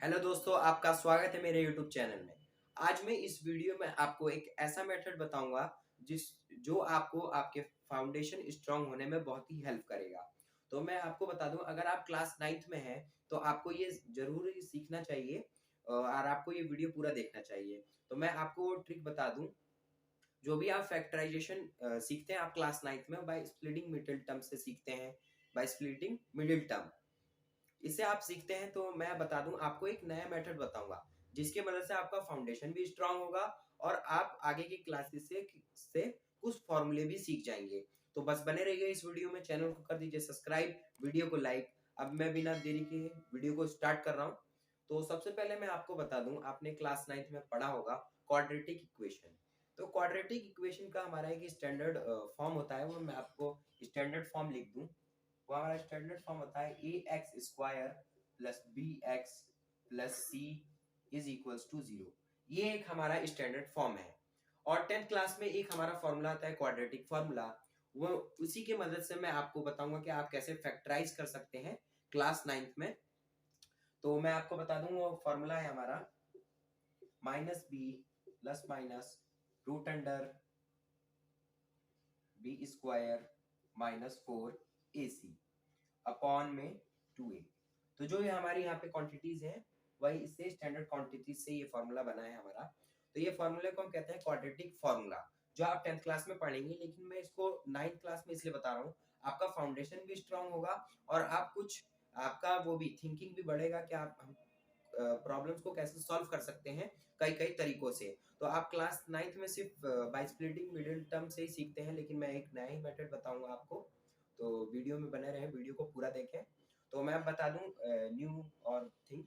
Hello दोस्तों, आपका स्वागत है मेरे YouTube चैनल में। आज मैं इस वीडियो में आपको एक ऐसा मेथड बताऊंगा जो आपको आपके फाउंडेशन स्ट्रांग होने में बहुत ही हेल्प करेगा। तो मैं आपको बता दूं, अगर आप क्लास 9th में हैं तो आपको ये जरूर ही सीखना चाहिए और आपको ये वीडियो पूरा देखना चाहिए। तो मैं आपको वो ट्रिक बता दूं। जो भी आप फैक्टराइजेशन सीखते हैं आप क्लास 9th में बाय स्प्लिटिंग मिडिल टर्म से सीखते हैं, बाय स्प्लिटिंग मिडिल टर्म इसे आप सीखते हैं। तो मैं बता दूं, आपको एक नया मेथड बताऊंगा जिसकी मदद से आपका फाउंडेशन भी स्ट्रांग होगा और आप आगे की क्लासेस से कुछ फॉर्मूले भी सीख जाएंगे। तो बस बने रहिए इस वीडियो में, चैनल को कर दीजिए सब्सक्राइब, वीडियो को लाइक। अब मैं बिना देरी के वीडियो को स्टार्ट कर रहा हूं। तो सबसे पहले मैं आपको बता दूं, आपने क्लास 9th में पढ़ा होगा क्वाड्रेटिक इक्वेशन। तो क्वाड्रेटिक इक्वेशन का हमारा एक स्टैंडर्ड फॉर्म होता है, वो मैं आपको स्टैंडर्ड फॉर्म लिख दूं। वो हमारा स्टैंडर्ड फॉर्म होता है A X square plus B X plus C is equals to zero. ये एक हमारा स्टैंडर्ड फॉर्म है। और 10th क्लास में एक हमारा फॉर्मूला आता है क्वाड्रेटिक फॉर्मूला। वो उसी की मदद से मैं आपको बताऊंगा कि आप कैसे फैक्टराइज कर सकते हैं क्लास 9th में। तो मैं आपको बता दूं, वो फॉर्मूला है हमारा minus b plus minus root under b square minus 4ac upon में 2a। तो जो ये हमारी यहाँ पे क्वांटिटीज हैं, वही इससे स्टैंडर्ड क्वांटिटीज से ये फॉर्मूला बना है हमारा। तो ये फॉर्मूले को हम कहते हैं क्वाड्रेटिक फॉर्मूला, जो आप 10th क्लास में पढ़ेंगे। लेकिन मैं इसको 9th क्लास में इसलिए बता रहा हूँ, आपका फाउंडेशन भी स्ट्रांग होगा और आप कुछ आपका वो भी थिंकिंग भी बढ़ेगा कि आप प्रॉब्लम्स को कैसे सॉल्व कर सकते हैं कई कई तरीकों से। तो आप क्लास 9th में सिर्फ बाय स्प्लिटिंग मिडिल टर्म से ही सीखते हैं, लेकिन मैं एक नया ही मेथड बताऊंगा आपको। तो वीडियो में बने रहें, वीडियो को पूरा देखें। तो मैं बता दूं न्यू और थिंग,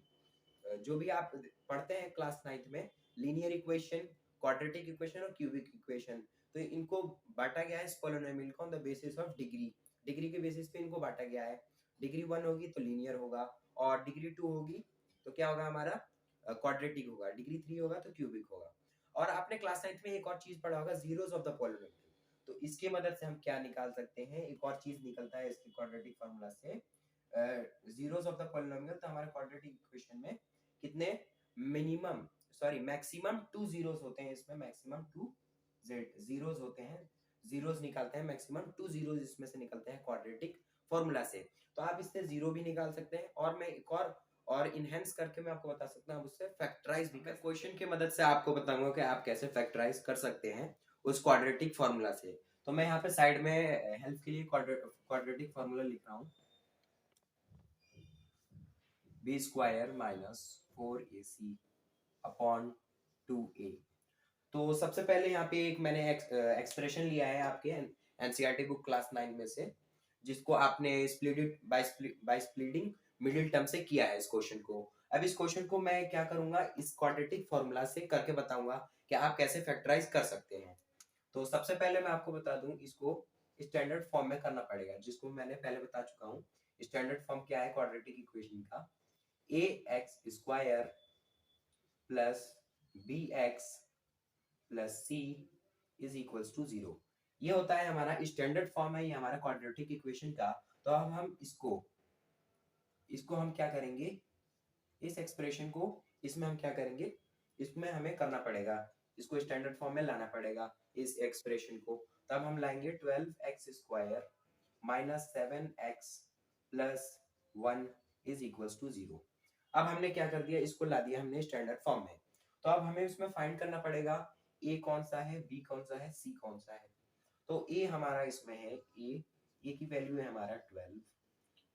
जो भी आप पढ़ते हैं क्लास 9th में, लीनियर इक्वेशन, क्वाड्रेटिक इक्वेशन और क्यूबिक इक्वेशन, तो इनको बांटा गया है इस पॉलिनोमियल को on the basis of degree. Degree के बेसिस पे इनको बांटा गया है। डिग्री 1 होगी तो लीनियर होगा, और डिग्री 2 होगी तो क्या होगा हमारा, क्वाड्रेटिक होगा। डिग्री 3 होगा तो क्यूबिक होगा। और आपने क्लास 9th में एक और चीज पढ़ा होगा, जीरोस ऑफ द पॉलिनोमियल। तो इसकी मदद से हम क्या निकाल सकते हैं, एक और चीज निकलता है इसके क्वाड्रेटिक फार्मूला से, जीरोस ऑफ द पॉलिनोमियल। तो हमारे क्वाड्रेटिक इक्वेशन में कितने मिनिमम सॉरी मैक्सिमम 2 जीरोस होते हैं, इसमें मैक्सिमम 2 जीरोस होते हैं। जीरोस निकालते हैं, मैक्सिमम 2 जीरोस इसमें से निकलते हैं क्वाड्रेटिक फॉर्मूला से। तो आप इससे जीरो भी निकाल सकते हैं, और मैं एक और इनहेंस करके मैं आपको बता सकता हूँ, उससे फैक्टराइज भी कर क्वेश्चन की मदद से आपको बताऊंगा कि आप कैसे फैक्टराइज कर सकते हैं उस क्वाड्रेटिक फॉर्मूला से। तो मैं यहाँ पे साइड में हेल्प के लिए क्वाड्रेटिक फॉर्मूला लिख रहा हूँ, B square minus 4ac upon 2a। तो सबसे पहले यहाँ पे एक मैंने एक्सप्रेशन लिया है आपके एनसीईआरटी बुक क्लास 9 में से, जिसको आपने splitted by splitting middle term से किया है इस क्वेश्चन को। अब इस क्वेश्चन को मैं क्या करूंगा, इस क्वाड्रेटिक फॉर्मूला से करके बताऊंगा कि आप कैसे फैक्टराइज कर सकते हैं। तो सबसे पहले मैं आपको बता दूं, इसको स्टैंडर्ड फॉर्म में करना पड़ेगा, जिसको मैंने पहले बता चुका हूँ। स्टैंडर्ड फॉर्म क्या है क्वाड्रेटिक इक्वेशन का, A X square plus B X plus C is equals to zero. ये होता है हमारा स्टैंडर्ड फॉर्म है, ये हमारा क्वाड्रेटिक इक्वेशन का। तो अब हम इसको इसको हम क्या करेंगे, इस एक्सप्रेशन को, इसमें हम क्या करेंगे, इसमें हमें करना पड़ेगा, इसको स्टैंडर्ड फॉर्म में लाना पड़ेगा इस एक्सप्रेशन को। तब हम लाएंगे 12x square minus 7x plus 1 is equals to zero. अब हमने क्या कर दिया, इसको ला दिया हमने स्टैंडर्ड फॉर्म में। तो अब हमें इसमें फाइंड करना पड़ेगा ए कौन सा है, बी कौन सा है, सी कौन सा है। तो ए हमारा इसमें है, ए की वैल्यू है हमारा 12,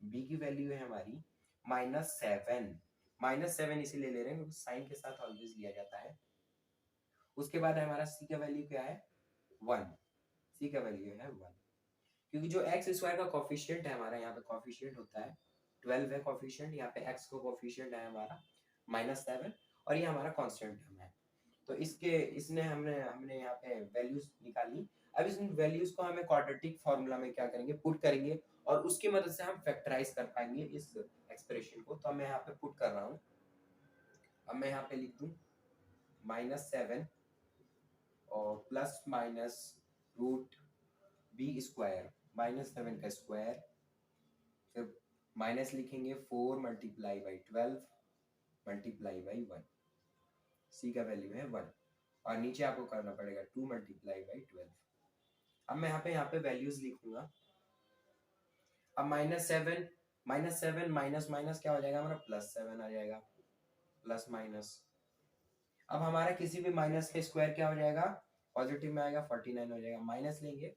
बी की वैल्यू है हमारी -7। -7 इसीलिए ले रहे हैं क्योंकि साइन के साथ ऑलवेज लिया जाता है। उसके बाद हमारा सी का वैल्यू क्या है, 1। सी का वैल्यू है 1, क्योंकि जो एक्स स्क्वायर का कोफिशिएंट है हमारा, यहाँ पे कोफिशिएंट होता है 12 है कोफिशिएंट, यहाँ पे एक्स का कोफिशिएंट है हमारा -7, और ये हमारा कांस्टेंट टर्म है। तो इसके इसने हमने हमने यहाँ पे वैल्यूज निकाली। अब इस वैल्यूज को हमें क्वाड्रेटिक फॉर्मूला में क्या करेंगे, पुट करेंगे, और उसकी मदद से हम फैक्टराइज कर पाएंगे इस एक्सप्रेशन को। तो मैं यहाँ पे पुट कर रहा हूँ। अब मैं यहाँ पे लिख दूं -7 और plus minus root b square, -7 का स्क्वायर, फिर माइनस लिखेंगे 4 multiply by 12 multiply by 1, c का वैल्यू है 1, और नीचे आपको करना पड़ेगा 2 मल्टीप्लाई बाई 12। अब मैं यहाँ पे वैल्यूज लिखूंगा। अब -7 माइनस माइनस क्या हो जाएगा हमारा, +7 आ जाएगा, प्लस माइनस। अब हमारा किसी भी माइनस के स्क्वायर क्या हो जाएगा, पॉजिटिव में आएगा, 49 हो जाएगा। माइनस लेंगे,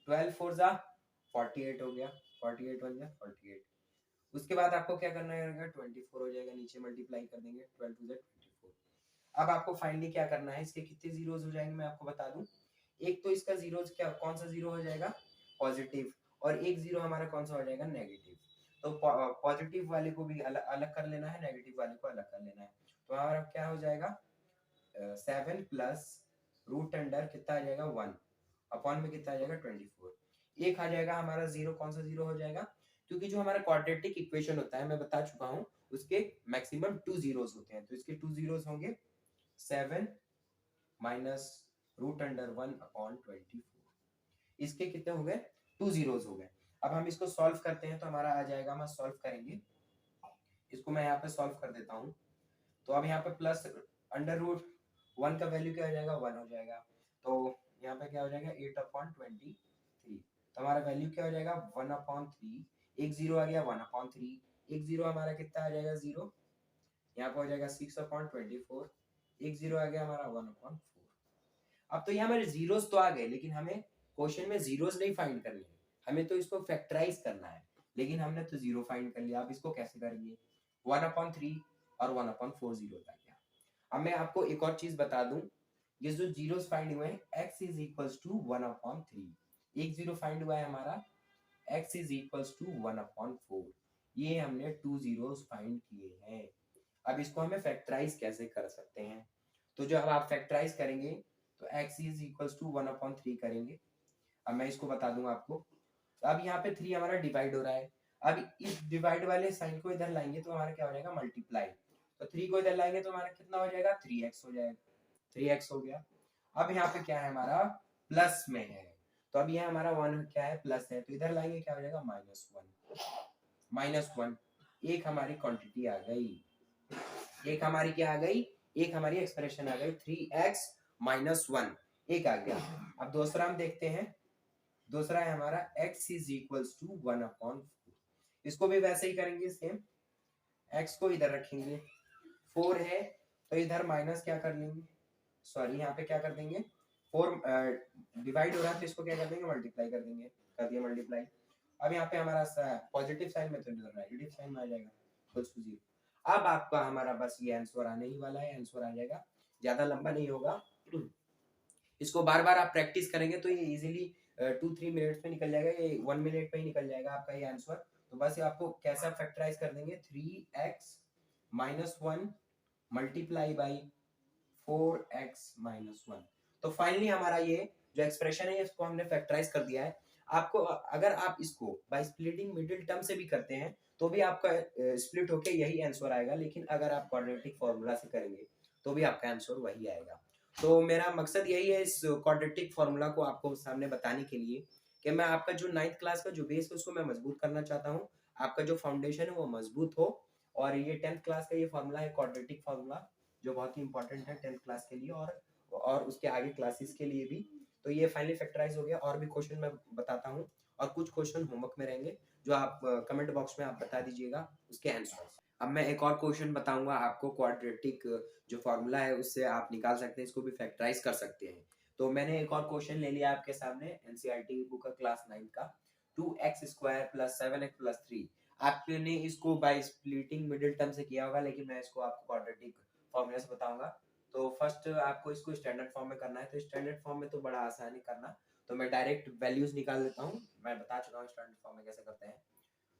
12 4 जा 48 हो गया, 48 1 जा 48। उसके बाद आपको क्या करना है, 24 हो जाएगा, नीचे मल्टीप्लाई कर देंगे, 12 2 जा 24। अब आपको फाइनली क्या करना है, इसके कितने जीरोस हो जाएंगे मैं आपको बता दूं। एक तो इसका जीरोस क्या, कौन सा जीरो हो जाएगा, पॉजिटिव, और एक जीरो हमारा कौन सा हो जाएगा, नेगेटिव। तो पॉजिटिव वाले को भी अलग अलग कर लेना है, नेगेटिव वाले को अलग कर लेना है। तो हमारा क्या हो जाएगा, 7 प्लस रूट अंडर कितना आ जाएगा 1 अपॉन में कितना आ जाएगा 24। एक आ जाएगा हमारा जीरो, कौन सा जीरो हो जाएगा, क्योंकि जो हमारा क्वाड्रेटिक इक्वेशन होता है मैं बता चुका हूँ, उसके मैक्सिमम 2 जीरोस होते हैं, तो इसके 2 जीरोस होंगे 7 माइनस रूट अंडर 1 अपॉन 24। इसके कितने हो गए, 2 जीरोस हो गए। अब हम इसको सॉल्व करते हैं, तो हमारा आ जाएगा, हम सॉल्व करेंगे इसको, मैं यहाँ पे सॉल्व कर देता हूँ। तो अब यहाँ पे प्लस अंडर रूट 1 का वैल्यू क्या हो जाएगा, 1 हो जाएगा। तो यहाँ पे क्या हो जाएगा, 8 अपॉन 23। तो हमारा वैल्यू क्या हो जाएगा, 1 अपॉन 3, एक जीरो आ गया, 1 अपॉन 3, एक जीरो हमारा कितना आ जाएगा, 0। यहाँ पे हो जाएगा 6 अपॉन 24, एक जीरो आ गया हमारा 1 अपॉन 4। अब तो यहाँ हमारे जीरोस तो आ गए, लेकिन हमें क्वेश्चन में जीरोस नहीं फाइंड करने हैं, हमें तो इसको फैक्टराइज करना है, लेकिन हमने तो जीरो फाइंड कर लिया। अब इसको कैसे करेंगे, 1 अपॉन 3 और 1 अपॉन 4 जीरो होता है क्या। अब मैं आपको एक और चीज बता दूं, ये जो जीरोस फाइंड हुए हैं, x is equals to 1 upon 3, एक जीरो फाइंड हुआ है हमारा, x is equals to 1 upon 4, ये हमने 2 जीरोस फाइंड किए हैं। अब इसको हमें फैक्टराइज कैसे कर सकते हैं, तो जब आप फैक्टराइज करेंगे तो x is equals to 1 upon 3 करेंगे। अब मैं इसको बता दूंगा आपको। तो अब यहाँ पे 3 हमारा डिवाइड हो रहा है, अब इस डिवाइड वाले साइन को इधर लाएंगे तो हमारा क्या हो जाएगा, मल्टीप्लाई। तो 3 को इधर लाएंगे तो हमारा कितना हो जाएगा, 3x हो जाएगा, 3x हो गया। अब यहाँ पे क्या है हमारा, प्लस में है, तो अब ये हमारा 1 क्या है, प्लस है, तो इधर लाएंगे क्या हो जाएगा, -1 एक हमारी क्वांटिटी आ गई, एक हमारी क्या आ गई, एक हमारी एक्सप्रेशन आ गई, 3x - 1 एक आ गया। अब दूसरा हम देखते हैं, दूसरा है हमारा x is equals to 1 upon 4, इसको भी वैसे ही करेंगे सेम, x को इधर रखेंगे, 4 है तो इधर माइनस क्या कर लेंगे, सॉरी यहाँ पे क्या कर देंगे, 4 डिवाइड हो रहा है तो इसको क्या कर देंगे, मल्टीप्लाई कर देंगे, कर दिया मल्टीप्लाई। अब यहाँ पे हमारा पॉजिटिव साइन में तो नेगेटिव साइन में आ जाएगा, इक्वल्स टू 0। अब आपका हमारा बस ये आंसर आने ही वाला है, आंसर आ जाएगा, ज्यादा लंबा नहीं होगा। इसको बार बार आप प्रैक्टिस करेंगे तो ये इजीली 2-3 मिनट्स में निकल जाएगा, ये 1 मिनट में ही निकल जाएगा आपका ये आंसर। तो बस आपको कैसा फैक्टराइज कर देंगे, 3x - 1 मल्टीप्लाई बाई 4x - 1। तो फाइनली हमारा ये जो एक्सप्रेशन है इसको हमने फैक्टराइज कर दिया है। आपको अगर आप इसको बाय स्प्लिटिंग मिडिल टर्म से भी करते हैं तो भी आपका स्प्लिट होके यही आंसर आएगा, लेकिन अगर आप क्वाड्रेटिक फॉर्मूला से करेंगे तो भी आपका आंसर वही आएगा। तो मेरा मकसद यही है इस क्वाड्रेटिक फॉर्मूला को आपको सामने बताने के लिए कि मैं आपका जो 9th क्लास का जो बेस है उसको मैं मजबूत करना चाहता हूँ, आपका जो फाउंडेशन है वो मजबूत हो। और ये 10th क्लास का ये फॉर्मूला है क्वाड्रेटिक फॉर्मूला, जो बहुत ही इंपॉर्टेंट है 10th क्लास के लिए और उसके आगे क्लासेस के लिए भी। तो ये फाइनली फैक्टराइज हो गया, और भी क्वेश्चन मैं बताता हूँ, और कुछ क्वेश्चन होमवर्क में रहेंगे जो आप कमेंट बॉक्स में आप बता दीजिएगा उसके आंसर। अब मैं एक और क्वेश्चन बताऊंगा आपको, क्वाड्रेटिक जो फॉर्मूला है उससे आप निकाल सकते हैं, इसको भी फैक्टराइज कर सकते हैं। तो मैंने एक और क्वेश्चन ले लिया आपके सामने, एनसीईआरटी बुक का क्लास 9 का, 2x² + 7x + 3। आपने इसको बाय स्प्लिटिंग मिडिल टर्म से किया होगा, लेकिन मैं इसको आपको क्वाड्रेटिक फॉर्मूला से बताऊंगा। तो फर्स्ट आपको इसको स्टैंडर्ड फॉर्म में करना है, तो स्टैंडर्ड फॉर्म में तो बड़ा आसान है करना, तो मैं डायरेक्ट वैल्यूज निकाल देता हूँ, मैं बता चुका हूँ स्टैंडर्ड फॉर्म में कैसे करते हैं।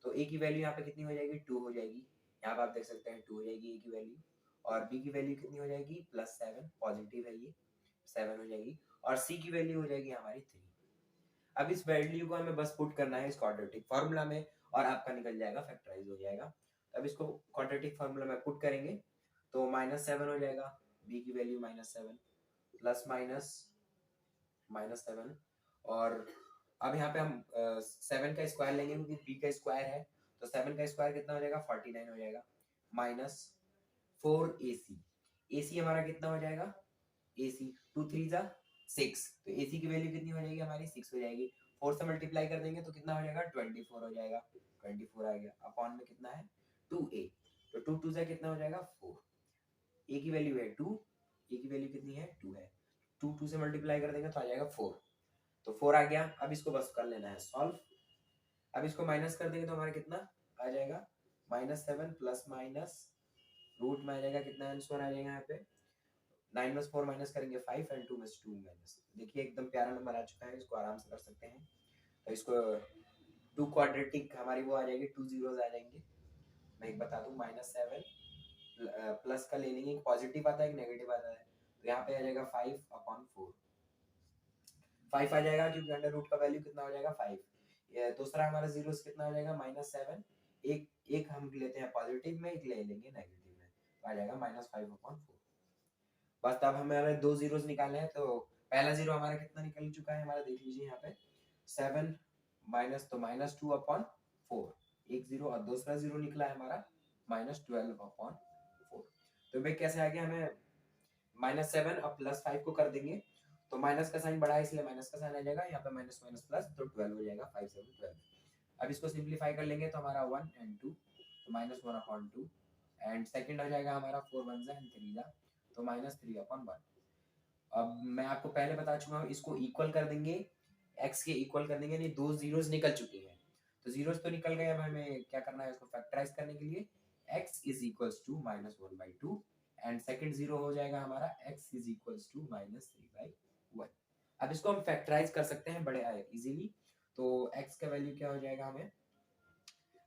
तो a की वैल्यू यहाँ पे कितनी हो जाएगी, 2 हो जाएगी, यहाँ पे आप देख सकते हैं 2 हो जाएगी a की वैल्यू, और b की वैल्यू कितनी हो जाएगी, +7, पॉजिटिव है ये, 7 हो जाएगी, और c की वैल्यू हो जाएगी हमारी 3। अब इस वैल्यू को हमें बस पुट करना है इस क्वाड्रेटिक फार्मूला में, और आपका निकल जाएगा, फैक्टराइज हो जाएगा। अब इसको क्वाड्रेटिक फार्मूला में पुट करेंगे तो -7 हो जाएगा, b की वैल्यू -7, प्लस -7, और अब यहाँ पे हम 7 का स्क्वायर लेंगे क्योंकि b का स्क्वायर है, तो 7 का स्क्वायर कितना हो जाएगा, 49 हो जाएगा, माइनस 4ac। ac हमारा कितना हो जाएगा, ac 2 3 जा 6, तो ac की वैल्यू कितनी हो जाएगी हमारी 6 हो जाएगी। 4 से मल्टीप्लाई कर देंगे तो कितना हो जाएगा 24 हो जाएगा, 24 आ गया। अपॉन में कितना है 2a, तो 2 2 से कितना हो जाएगा 4, a की वैल्यू है 2, a की वैल्यू कितनी है 2 है, 2 2 से मल्टीप्लाई कर देंगे तो आ जाएगा 4, तो 4 आ गया। अब इसको बस कर लेना है सॉल्व। अब इसको माइनस कर देंगे तो हमारा कितना आ जाएगा -7 प्लस माइनस रूट में आ जाएगा कितना आंसर आ जाएगा यहाँ पे 9 में 4 माइनस करेंगे 5 एंड 2 में 2 माइनस। देखिए एकदम प्यारा नंबर आ चुका है, इसको आराम से कर सकते हैं। तो इसको 2 क्वाड्रेटिक हमारी वो आ जाएगी, 2 जीरोस आ जाएंगे। मैं एक बता दूं -7 प्लस का ले लेंगे, एक पॉजिटिव आता है एक नेगेटिव आता है, तो यहाँ पे आ जाएगा 5/4, 5 आ जाएगा क्योंकि अंडर रूट का वैल्यू कितना हो जाएगा 5। दूसरा हमारा जीरोस कितना हो जाएगा -7, एक एक हम लेते हैं पॉजिटिव में, एक ले लेंगे नेगेटिव में, तो आ जाएगा -5/4। बस अब हमारे दो जीरोस निकालने हैं, तो पहला जीरो हमारा कितना निकल चुका है हमारा, देख लीजिए यहाँ पे 7 माइनस तो -2/4, एक जीरो, और दूसरा जीरो निकला है हमारा -12/4। तो भाई कैसे आ गया, हमें -7 और +5 को कर देंगे तो माइनस का साइन बड़ा है इसलिए माइनस का साइन आ जाएगा, यहाँ पे माइनस माइनस प्लस तो 12 हो जाएगा, 5 7 12। अब इसको सिंपलीफाई कर लेंगे तो हमारा 1 एंड 2 तो -1/2 एंड सेकंड हो जाएगा हमारा 4 1 जा एंड 3 जा तो -3/1। अब मैं आपको पहले बता चुका हूँ, इसको इक्वल कर देंगे, x के इक्वल कर देंगे, नहीं दो जीरोस निकल चुके हैं तो जीरोस तो निकल गए। अब हमें क्या करना है, इसको फैक्टराइज करने के लिए x is equals to -1/2 and second zero हो जाएगा हमारा x इज इक्वल्स टू -3/1। अब इसको हम फैक्टराइज कर सकते हैं बड़े इजीली, तो x का वैल्यू क्या हो जाएगा हमें,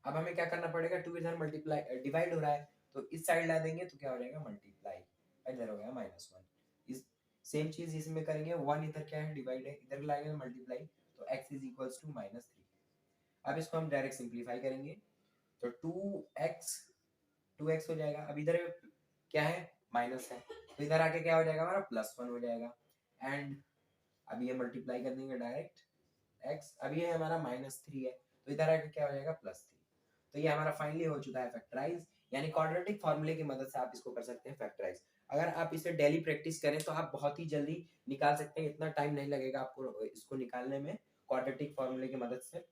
अब हमें क्या करना पड़ेगा, 2 इधर मल्टीप्लाई डिवाइड हो रहा है तो इस साइड ला देंगे तो क्या हो जाएगा मल्टीप्लाई, इधर हो गया -1। इस सेम चीज इसमें करेंगे, 1 इधर क्या है डिवाइड है, इधर लाएंगे मल्टीप्लाई तो x इज इक्वल्स टू -3। अब इसको हम डायरेक्ट सिंपलीफाई करेंगे तो 2x हो जाएगा। अब इधर क्या है माइनस है तो इधर आके क्या हो जाएगा हमारा +1 हो जाएगा एंड अब ये मल्टीप्लाई कर देंगे डायरेक्ट x, अब ये हमारा -3 है तो इधर आके क्या हो जाएगा +3। तो ये हमारा फाइनली हो चुका है फैक्टराइज, यानी क्वाड्रेटिक फार्मूले की मदद से आप इसको कर सकते हैं फैक्टराइज। अगर आप इसे डेली प्रैक्टिस करें तो आप बहुत ही जल्दी निकाल सकते हैं, इतना टाइम नहीं लगेगा आपको इसको निकालने में क्वाड्रेटिक फार्मूले की मदद से।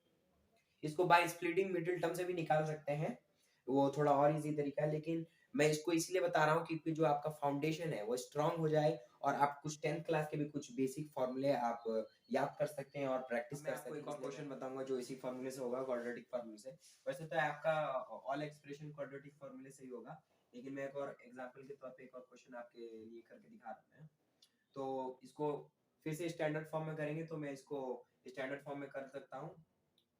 इसको बाय स्प्लिटिंग मिडिल टर्म से भी निकाल सकते हैं, वो थोड़ा और इजी तरीका है, लेकिन मैं इसको इसलिए बता रहा हूँ क्योंकि जो आपका फाउंडेशन है वो स्ट्रांग हो जाए और आप कुछ 10th क्लास के भी कुछ बेसिक फार्मूले आप याद कर सकते हैं और प्रैक्टिस कर सकते हैं। एक और क्वेश्चन बताऊंगा जो इसी फार्मूले से होगा, क्वाड्रेटिक फार्मूले से। वैसे तो आपका ऑल एक्सप्रेशन क्वाड्रेटिक फार्मूले से ही होगा, लेकिन मैं एक और एग्जांपल के तौर पे एक और क्वेश्चन आपके लिए करके दिखा रहा हूं। तो इसको फिर से स्टैंडर्ड फॉर्म में करेंगे तो मैं इसको स्टैंडर्ड फॉर्म में कर सकता हूँ,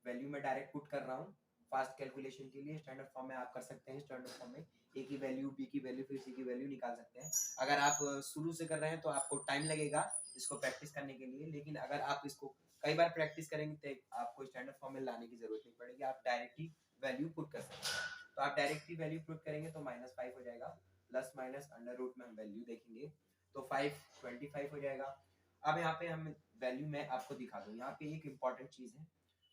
वैल्यू में डायरेक्ट पुट कर रहा हूँ फास्ट कैलकुलेशन के लिए। स्टैंडर्ड फॉर्म में आप कर सकते हैं, स्टैंडर्ड फॉर्म में ए की वैल्यू बी की वैल्यू फिर सी की वैल्यू निकाल सकते हैं। अगर आप शुरू से कर रहे हैं तो आपको टाइम लगेगा इसको प्रैक्टिस करने के लिए, लेकिन अगर आप इसको कई बार प्रैक्टिस करेंगे तो आपको स्टैंडर्ड फॉर्म में लाने की जरूरत नहीं पड़ेगी, आप डायरेक्ट ही वैल्यू पुट कर सकते हैं। तो आप डायरेक्ट ही वैल्यू पुट करेंगे तो -5 हो जाएगा, प्लस माइनस अंडर रूट में हम वैल्यू देखेंगे तो 25 हो जाएगा। अब यहाँ पे हम वैल्यू मैं आपको दिखा दूँ, यहाँ पे एक इंपॉर्टेंट चीज है,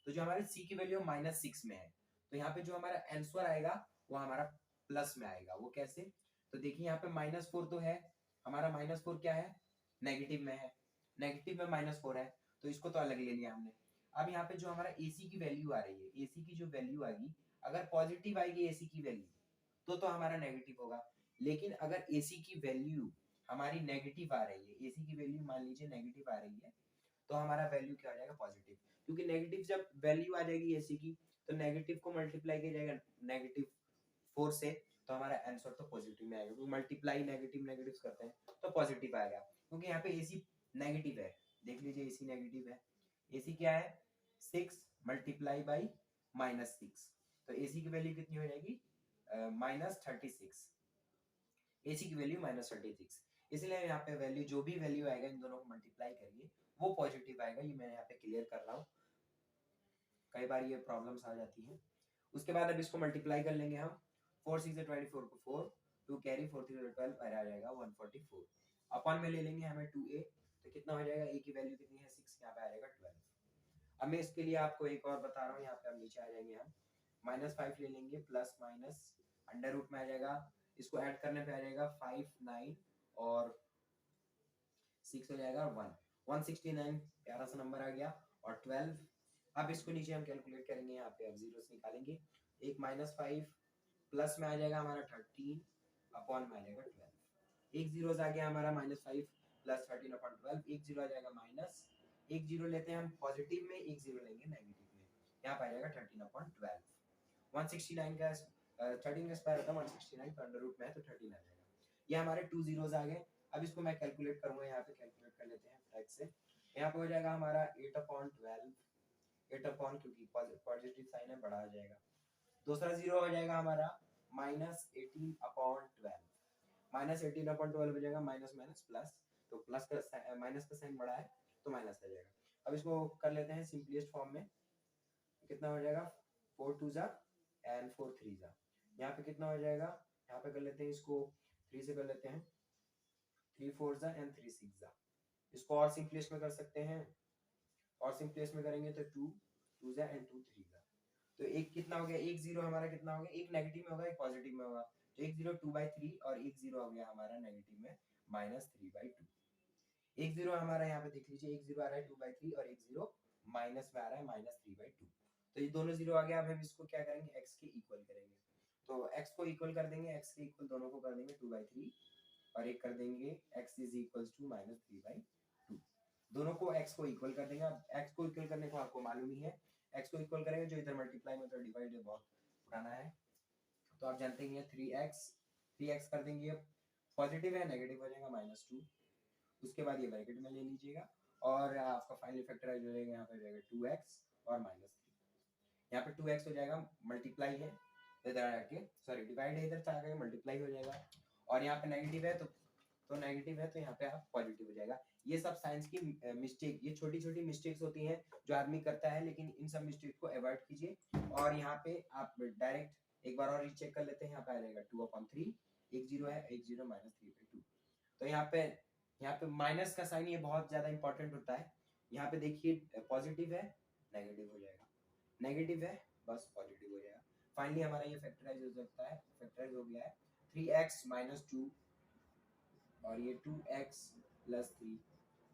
तो जो हमारे c की वैल्यू -6 में है तो यहाँ पे जो हमारा आंसर आएगा वो हमारा प्लस में आएगा। वो कैसे, तो देखिए यहाँ पे -4 तो है, हमारा -4 क्या है नेगेटिव में है, नेगेटिव में -4 है तो इसको तो अलग ले लिया हमने। अब यहाँ पे जो हमारा ac की वैल्यू आ रही है, ac की जो वैल्यू आएगी अगर पॉजिटिव आएगी ac की वैल्यू तो हमारा नेगेटिव होगा, लेकिन अगर ac की वैल्यू हमारी नेगेटिव आ रही है, ac की वैल्यू मान लीजिए नेगेटिव आ रही है तो हमारा वैल्यू क्या हो जाएगा पॉजिटिव, क्योंकि नेगेटिव जब वैल्यू आ जाएगी ac की तो नेगेटिव को मल्टीप्लाई किया जाएगा -4 से तो हमारा आंसर तो पॉजिटिव में आएगा, क्योंकि मल्टीप्लाई नेगेटिव नेगेटिव करते हैं तो पॉजिटिव आएगा, क्योंकि यहाँ पे ac नेगेटिव है। देख लीजिए ac नेगेटिव है, ac क्या है 6 मल्टीप्लाई बाई -6 तो ac की वैल्यू कितनी हो जाएगी -36, ac की वैल्यू -36, इसलिए यहाँ पे वैल्यू जो भी वैल्यू आएगा इन दोनों को मल्टीप्लाई करिए वो पॉजिटिव आएगा। ये मैं यहाँ पे क्लियर कर रहा हूँ, कई बार ये प्रॉब्लम्स आ जाती हैं। उसके बाद अब इसको मल्टीप्लाई कर लेंगे हम, 4 6 24 को 4 2 कैरी 4 3 12 आ जाएगा 144, अपन में ले लेंगे हमें 2a तो कितना हो जाएगा, a की वैल्यू कितनी है 6, यहाँ पे आ जाएगा 12। अब मैं इसके लिए आपको एक और बता रहा हूँ, यहाँ पे हम नीचे आ जाएंगे, हम -5 ले लेंगे प्लस माइनस अंडर रूट में आ जाएगा इसको ऐड करने पे आ जाएगा 5 9 और 6 हो जाएगा 1 169 प्यारा सा नंबर आ गया। और 12 अब इसको नीचे हम कैलकुलेट करेंगे, यहाँ पे अब जीरो से निकालेंगे। एक -5 प्लस में आ जाएगा हमारा 13 अपॉन में आ जाएगा 12। एक जीरो आ गया हमारा -5 प्लस 13 अपॉन 12। एक जीरो आ जाएगा माइनस, एक जीरो लेते हैं हम पॉजिटिव में, एक जीरो लेंगे नेगेटिव में। यहाँ पे आ जाएगा 13 अपॉन 12। 169 का 13 का स्क्वायर होता है 169 का अंडर रूट में है तो 13 आ जाएगा। ये हमारे 2 जीरोस आ गए। अब इसको मैं कैलकुलेट करूंगा, यहाँ पे कैलकुलेट कर लेते हैं फटाक से। यहाँ पे हो जाएगा हमारा 8 अपॉन 12, 8 अपॉन क्योंकि पॉजिटिव साइन है बड़ा आ जाएगा। दूसरा जीरो हो जाएगा हमारा -18 अपॉन 12, -18 अपॉन 12 हो जाएगा माइनस माइनस प्लस, तो प्लस का माइनस का साइन बड़ा है तो माइनस आ जाएगा। अब इसको कर लेते हैं सिंपलेस्ट फॉर्म में। कितना हो जाएगा 4 2 जा एंड 4 3 जा। यहाँ पे कितना हो जाएगा, यहाँ पे कर लेते हैं इसको 3 से कर लेते हैं, 3 4 जा एंड 3 6 जा। इसको और सिंपलेस्ट में कर सकते हैं, और सिंपलेस्ट में करेंगे तो 2 2 जा एंड 2 3 जा। तो एक कितना हो गया, एक जीरो हमारा कितना हो गया, एक नेगेटिव में होगा एक पॉजिटिव में होगा। तो एक जीरो 2/3 और एक जीरो हो गया हमारा नेगेटिव में -3/2। एक जीरो हमारा यहाँ पे देख लीजिए, एक जीरो आ रहा है 2/3 और एक जीरो माइनस में आ रहा है -3/2। तो ये दोनों जीरो आ गया। अब हम इसको क्या करेंगे, x के इक्वल करेंगे। तो x को इक्वल कर देंगे, x के इक्वल दोनों को कर देंगे 2/3 और एक कर देंगे x इज इक्वल टू -3/2। दोनों को x को इक्वल कर देंगे। अब x को इक्वल करने को आपको मालूम ही है, x को इक्वल करेंगे जो इधर मल्टीप्लाई में तो डिवाइड है बहुत पुराना है तो आप जानते ही हैं। 3x कर देंगे, पॉजिटिव है नेगेटिव हो जाएगा -2। उसके बाद ये ब्रैकेट में ले लीजिएगा और आपका फाइनल फैक्टराइज हो जाएगा, यहाँ पे जाएगा 2x और -3। यहाँ पे 2x हो जाएगा, मल्टीप्लाई है इधर आके, सॉरी डिवाइड है इधर से आके मल्टीप्लाई हो जाएगा। और यहाँ पे नेगेटिव है तो नेगेटिव है तो यहाँ पे आप पॉजिटिव हो जाएगा। ये सब साइंस की मिस्टेक, ये छोटी छोटी मिस्टेक्स होती हैं जो आदमी करता है, लेकिन इन सब मिस्टेक को अवॉइड कीजिए। और यहाँ पे आप डायरेक्ट एक बार और रीचेक कर लेते हैं। यहाँ पे आ जाएगा 2/3, एक जीरो है, एक जीरो -3/2। तो यहाँ पे माइनस का साइन ये बहुत ज्यादा इंपॉर्टेंट होता है। यहाँ पे देखिए पॉजिटिव है नेगेटिव हो जाएगा, नेगेटिव है बस पॉजिटिव हो जाएगा। फाइनली हमारा ये फैक्टराइज हो सकता है, फैक्टराइज हो गया है 3x - 2 और ये 2x + 3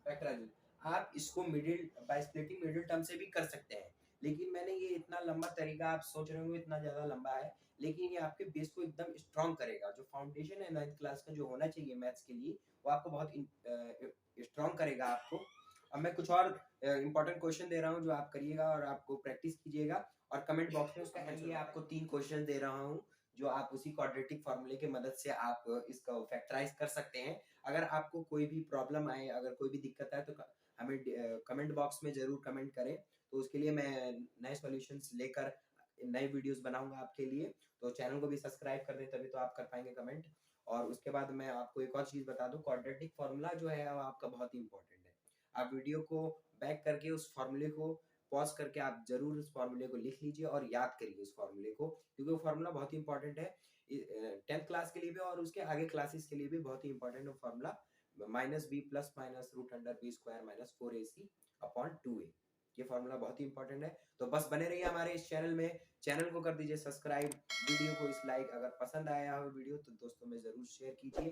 फैक्टराइज। आप इसको middle by splitting middle term से भी कर सकते हैं, लेकिन मैंने ये इतना लंबा तरीका, आप सोच रहे होंगे इतना ज्यादा लंबा है, लेकिन ये आपके बेस को एकदम स्ट्रांग करेगा। जो फाउंडेशन है 9th क्लास का जो होना चाहिए मैथ्स के लिए, वो आपको बहुत स्ट्रांग करेगा आपको। अब मैं कुछ और इंपॉर्टेंट क्वेश्चन दे रहा हूँ जो आप करिएगा और आपको प्रैक्टिस कीजिएगा और कमेंट बॉक्स में उसका आंसर। आपको 3 क्वेश्चन दे रहा हूँ जो आप उसी क्वाड्रेटिक फार्मूले की मदद से आप इसका फैक्टराइज कर सकते हैं। अगर आपको कोई भी प्रॉब्लम आए, अगर कोई भी दिक्कत आए तो हमें कमेंट बॉक्स में जरूर कमेंट करें, तो उसके लिए मैं नए सॉल्यूशंस लेकर नए वीडियोस बनाऊंगा आपके लिए। तो चैनल को भी सब्सक्राइब कर दें तभी तो आप कर पाएंगे कमेंट। और उसके बाद मैं आपको एक और चीज बता दूं, क्वाड्रेटिक फार्मूला जो है वो आपका बहुत ही इंपॉर्टेंट है। आप वीडियो को बैक करके उस फार्मूले को पॉज करके आप जरूर उस फार्मूले को लिख लीजिए और याद करिए उस फार्मूले को, क्योंकि वो फार्मूला बहुत ही इंपॉर्टेंट है 10th क्लास के लिए भी और उसके आगे क्लासेस के लिए भी बहुत ही इंपॉर्टेंट है formula. -b + √b² - 4ac upon 2a। ये फार्मूला बहुत ही इंपॉर्टेंट है। तो बस बने रहिए हमारे इस चैनल में, चैनल को कर दीजिए सब्सक्राइब, वीडियो को इस लाइक, अगर पसंद आया हो वीडियो तो दोस्तों में जरूर शेयर कीजिए।